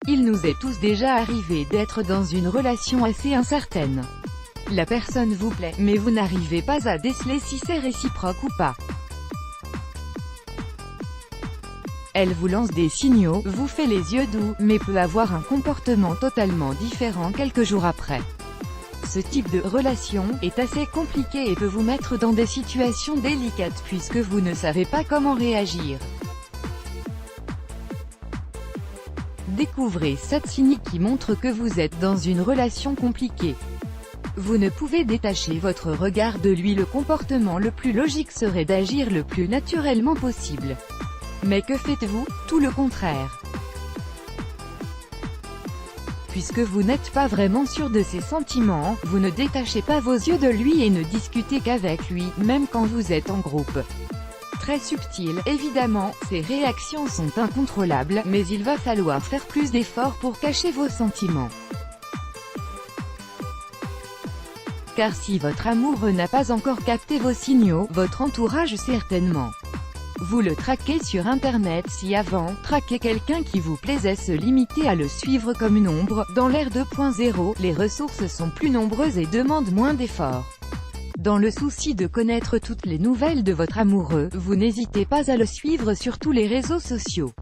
Il nous est tous déjà arrivé d'être dans une relation assez incertaine. La personne vous plaît, mais vous n'arrivez pas à déceler si c'est réciproque ou pas. Elle vous lance des signaux, vous fait les yeux doux, mais peut avoir un comportement totalement différent quelques jours après. Ce type de relation est assez compliqué et peut vous mettre dans des situations délicates puisque vous ne savez pas comment réagir. Découvrez 7 signes qui montrent que vous êtes dans une relation compliquée. Vous ne pouvez détacher votre regard de lui. Le comportement le plus logique serait d'agir le plus naturellement possible. Mais que faites-vous? Tout le contraire. Puisque vous n'êtes pas vraiment sûr de ses sentiments, vous ne détachez pas vos yeux de lui et ne discutez qu'avec lui, même quand vous êtes en groupe. Très subtil, évidemment, ces réactions sont incontrôlables, mais il va falloir faire plus d'efforts pour cacher vos sentiments. Car si votre amoureux n'a pas encore capté vos signaux, votre entourage certainement. Vous le traquez sur internet. Si avant, traquer quelqu'un qui vous plaisait se limitait à le suivre comme une ombre, dans l'ère 2.0, les ressources sont plus nombreuses et demandent moins d'efforts. Dans le souci de connaître toutes les nouvelles de votre amoureux, vous n'hésitez pas à le suivre sur tous les réseaux sociaux.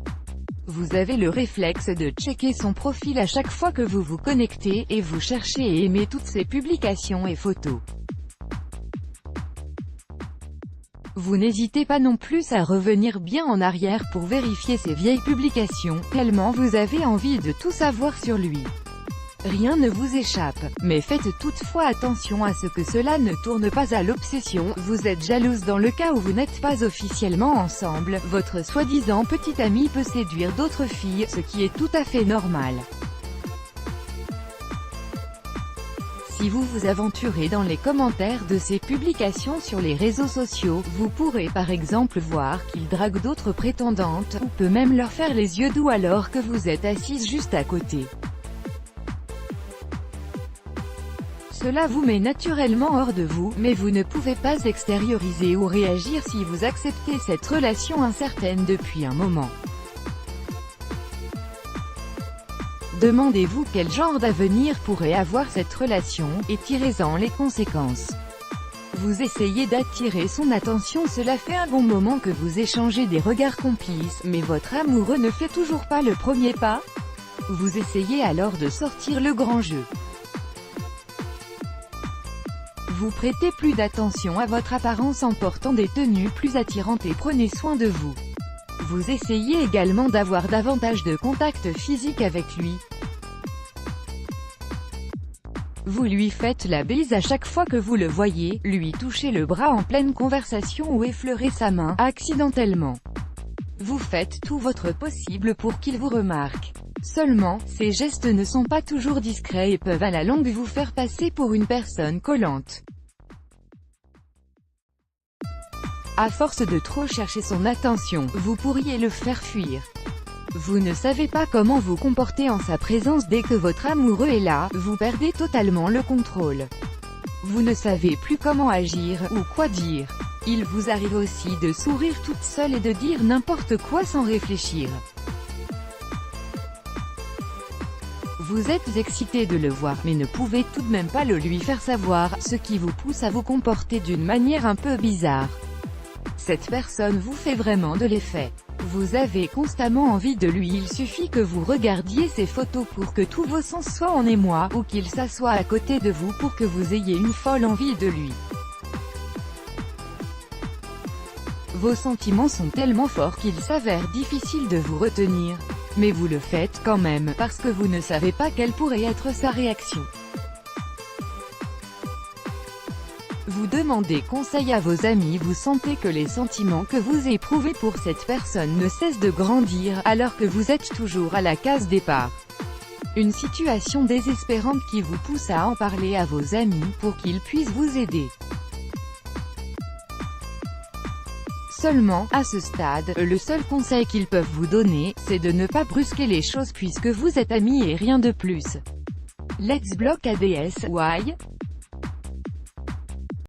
Vous avez le réflexe de checker son profil à chaque fois que vous vous connectez, et vous cherchez et aimez toutes ses publications et photos. Vous n'hésitez pas non plus à revenir bien en arrière pour vérifier ses vieilles publications, tellement vous avez envie de tout savoir sur lui. Rien ne vous échappe, mais faites toutefois attention à ce que cela ne tourne pas à l'obsession. Vous êtes jalouse dans le cas où vous n'êtes pas officiellement ensemble. Votre soi-disant petit ami peut séduire d'autres filles, ce qui est tout à fait normal. Si vous vous aventurez dans les commentaires de ses publications sur les réseaux sociaux, vous pourrez par exemple voir qu'il drague d'autres prétendantes, ou peut même leur faire les yeux doux alors que vous êtes assise juste à côté. Cela vous met naturellement hors de vous, mais vous ne pouvez pas extérioriser ou réagir si vous acceptez cette relation incertaine depuis un moment. Demandez-vous quel genre d'avenir pourrait avoir cette relation, et tirez-en les conséquences. Vous essayez d'attirer son attention. Cela fait un bon moment que vous échangez des regards complices, mais votre amoureux ne fait toujours pas le premier pas. Vous essayez alors de sortir le grand jeu. Vous prêtez plus d'attention à votre apparence en portant des tenues plus attirantes et prenez soin de vous. Vous essayez également d'avoir davantage de contact physique avec lui. Vous lui faites la bise à chaque fois que vous le voyez, lui touchez le bras en pleine conversation ou effleurez sa main, accidentellement. Vous faites tout votre possible pour qu'il vous remarque. Seulement, ces gestes ne sont pas toujours discrets et peuvent à la longue vous faire passer pour une personne collante. À force de trop chercher son attention, vous pourriez le faire fuir. Vous ne savez pas comment vous comporter en sa présence. Dès que votre amoureux est là, vous perdez totalement le contrôle. Vous ne savez plus comment agir, ou quoi dire. Il vous arrive aussi de sourire toute seule et de dire n'importe quoi sans réfléchir. Vous êtes excité de le voir, mais ne pouvez tout de même pas le lui faire savoir, ce qui vous pousse à vous comporter d'une manière un peu bizarre. Cette personne vous fait vraiment de l'effet. Vous avez constamment envie de lui. Il suffit que vous regardiez ses photos pour que tous vos sens soient en émoi, ou qu'il s'assoie à côté de vous pour que vous ayez une folle envie de lui. Vos sentiments sont tellement forts qu'il s'avère difficile de vous retenir. Mais vous le faites quand même, parce que vous ne savez pas quelle pourrait être sa réaction. Vous demandez conseil à vos amis. Vous sentez que les sentiments que vous éprouvez pour cette personne ne cessent de grandir, alors que vous êtes toujours à la case départ. Une situation désespérante qui vous pousse à en parler à vos amis, pour qu'ils puissent vous aider. Seulement, à ce stade, le seul conseil qu'ils peuvent vous donner, c'est de ne pas brusquer les choses puisque vous êtes amis et rien de plus. Let's block ADS, why?